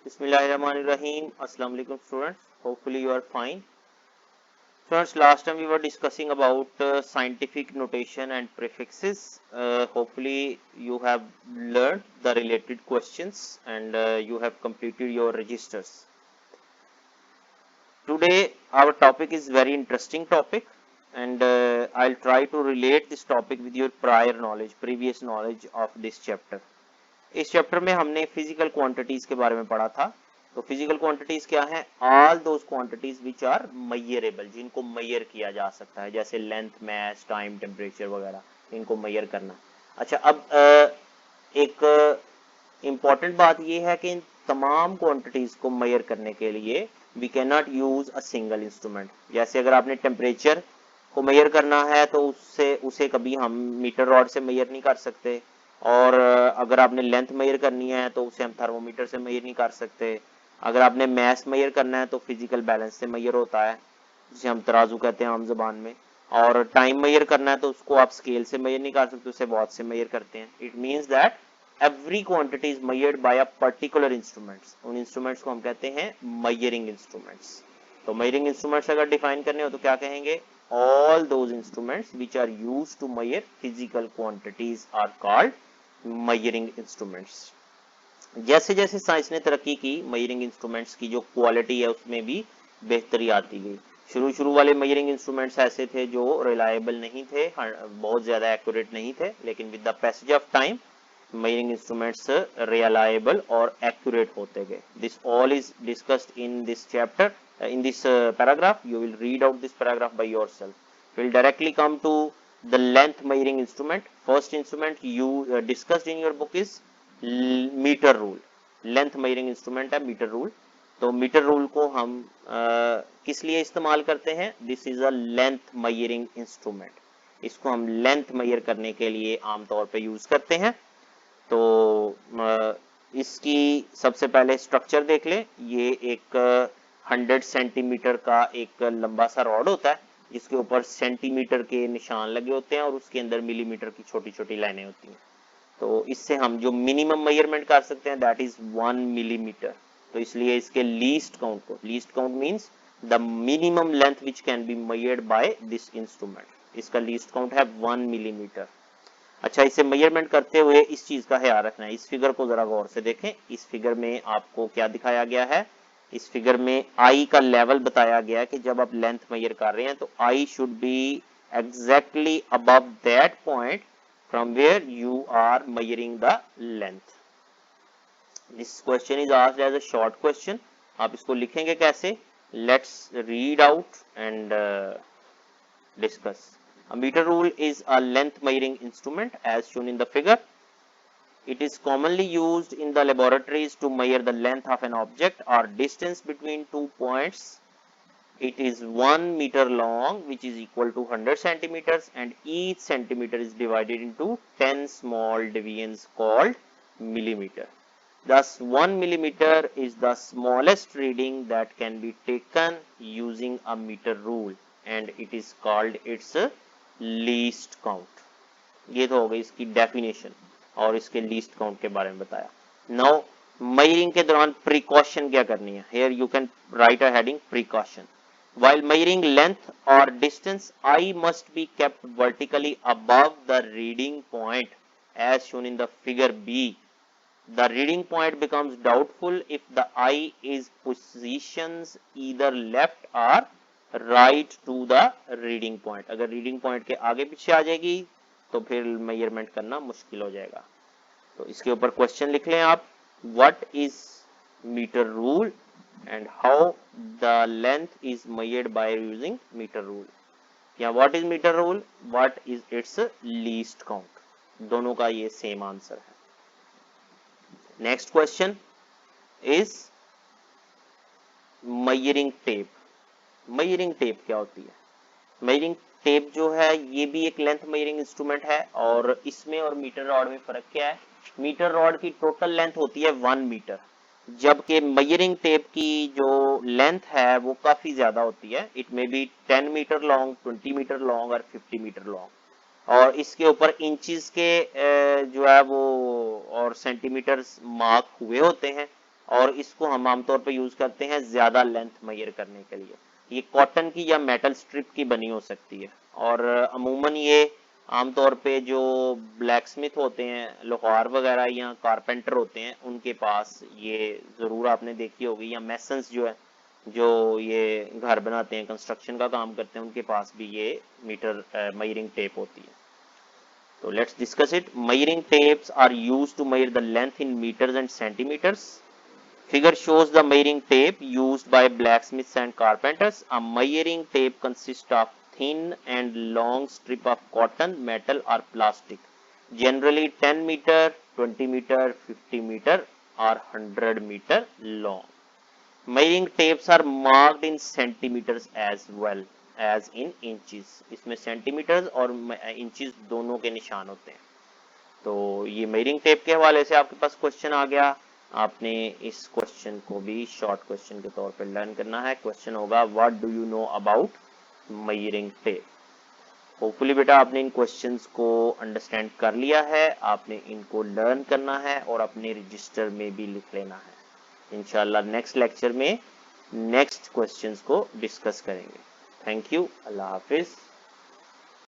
Bismillahirrahmanirrahim. Assalamu alaikum students. Hopefully you are fine. Students, last time we were discussing about scientific notation and prefixes. Hopefully you have learned the related questions and you have completed your registers. Today our topic is very interesting topic and I'll try to relate this topic with your previous knowledge of this chapter. इस chapter में हमने physical quantities के बारे में पढ़ा था। तो physical quantities क्या है? All those quantities which are measurable, जिनको मेजर किया जा सकता है, जैसे लेंथ, मास, टाइम, टेम्परेचर वगैरह, इनको मेजर करना। अच्छा, अब एक इम्पॉर्टेंट बात यह है कि इन तमाम क्वांटिटीज को मेजर करने के लिए we can not use a single instrument. जैसे अगर आपने टेम्परेचर को मेजर करना है तो उसे कभी हम मीटर रॉड से मेजर नहीं कर सकते, और अगर आपने लेंथ मेजर करनी है तो उसे हम थर्मोमीटर से मेजर नहीं कर सकते। अगर आपने मास मेजर करना है तो फिजिकल बैलेंस से मेजर होता है, जिसे हम तराजू कहते हैं आम जबान में। और टाइम मेजर करना है तो उसको आप स्केल से मेजर नहीं कर सकते, उसे वॉच से मेजर करते हैं। It means that every quantity is measured by a particular instruments. उन इंस्ट्रूमेंट्स को हम कहते हैं मेजरिंग इंस्ट्रूमेंट्स। तो मेजरिंग इंस्ट्रूमेंट्स अगर डिफाइन करने हो तो क्या कहेंगे? All those instruments which are used to measure physical quantities are called measuring instruments. जैसे जैसे साइंस ने तरक्की की, मेजरिंग इंस्ट्रूमेंट्स की जो क्वालिटी है उसमें भी बेहतरी आती गई। शुरू वाले मेजरिंग इंस्ट्रूमेंट्स ऐसे थे जो रिलायबल नहीं थे, बहुत ज्यादा एक्यूरेट नहीं थे, लेकिन with the passage of time measuring instruments reliable और एक्यूरेट होते गए। This all is discussed in this chapter, in this paragraph. You will read out this paragraph by yourself. We will directly come to the length measuring instrument. First instrument you discussed in your book is meter rule. Length measuring instrument है meter rule. तो metre rule को हम किस लिए इस्तेमाल करते हैं? This is a length measuring instrument. इसको हम लेंथ मेजर करने के लिए आमतौर पे यूज करते हैं। तो इसकी सबसे पहले स्ट्रक्चर देख लें। ये एक 100 सेंटीमीटर का एक लंबा सा रॉड होता है, जिसके ऊपर सेंटीमीटर के निशान लगे होते हैं और उसके अंदर मिलीमीटर की छोटी छोटी लाइनें होती हैं। तो इससे हम जो मिनिमम मेजरमेंट कर सकते हैं दैट इज 1 मिलीमीटर। तो इसलिए इसके least count means the minimum length which can be measured by this instrument. इसका लीस्ट काउंट है 1 मिलीमीटर। अच्छा, इसे मेजरमेंट करते हुए इस चीज का ख्याल रखना है। इस फिगर को जरा गौर से देखें। इस फिगर में आपको क्या दिखाया गया है? इस फिगर में आई का लेवल बताया गया है कि जब आप लेंथ मेजर कर रहे हैं तो I should be exactly above that point from where you are measuring the length. This question is asked as a short question. आप इसको लिखेंगे कैसे? Let's read out and discuss. A meter rule is a length measuring instrument as shown in the figure. It is commonly used in the laboratories to measure the length of an object or distance between 2 points. It is 1 meter long, which is equal to 100 centimeters, and each centimeter is divided into 10 small divisions called millimeter. Thus, 1 millimeter is the smallest reading that can be taken using a meter rule, and it is called its least count. ये तो हो गई इसकी definition और इसके least count के बारे में बताया। नाउ मेजरिंग के दौरान प्रिकॉशन क्या करनी है? Here you can write a heading precaution. While measuring length और distance, eye must be kept vertically above the reading point as shown in the figure B. The reading point becomes doubtful if the eye is positions either left or right to the reading point. अगर reading point के आगे पीछे आ जाएगी तो फिर measurement करना मुश्किल हो जाएगा। तो इसके ऊपर क्वेश्चन लिख लें आप। What is metre rule and how the length is measured by using metre rule, या what is metre rule, what is its least count. दोनों का ये सेम आंसर है। Next question is measuring tape. Measuring tape क्या होती है? Measuring tape जो है ये भी एक लेंथ मेजरिंग इंस्ट्रूमेंट है, और इसमें और मीटर रॉड में फर्क क्या है? मीटर रॉड की टोटल लेंथ होती है 1 मीटर, जबकि मेजरिंग टेप की जो लेंथ है वो काफी ज्यादा होती है। It may be 10 metre long, 20 metre long और 50 मीटर लॉन्ग। और इसके ऊपर इंचेस के जो है वो और सेंटीमीटर मार्क हुए होते हैं। और इसको हम आमतौर पर यूज करते हैं ज्यादा लेंथ मेजर करने के लिए। ये कॉटन की या मेटल स्ट्रिप की बनी हो सकती है और अमूमन ये आमतौर पे जो ब्लैक स्मिथ होते हैं, लोहार वगैरह या कारपेंटर होते हैं, उनके पास ये जरूर आपने देखी होगी, या मेसन्स जो है, जो ये घर बनाते हैं, कंस्ट्रक्शन का काम करते हैं, उनके पास भी ये मीटर मेजरिंग टेप होती है। So let's discuss it. Measuring tapes are used to measure the length in meters and centimeters. Figure shows the measuring tape used by blacksmiths and carpenters. A measuring tape consists of thin and long strip of cotton, metal or plastic, generally 10 meter, 20 meter, 50 meter or 100 meter long. Measuring tapes are marked in centimeters as well as in inches. इसमें centimetres और inches दोनों के निशान होते हैं। तो ये measuring tape के हवाले से आपके पास क्वेश्चन आ गया। आपने इस क्वेश्चन को भी शॉर्ट क्वेश्चन के तौर पर लर्न करना है। क्वेश्चन होगा what do you know about measuring tape. Hopefully बेटा आपने इन क्वेश्चंस को अंडरस्टैंड कर लिया है, आपने इनको लर्न करना है और अपने रजिस्टर में भी लिख लेना है। इंशाल्लाह नेक्स्ट लेक्चर में नेक्स्ट क्वेश्चंस को डिस्कस करेंगे। Thank you, Allah Hafiz.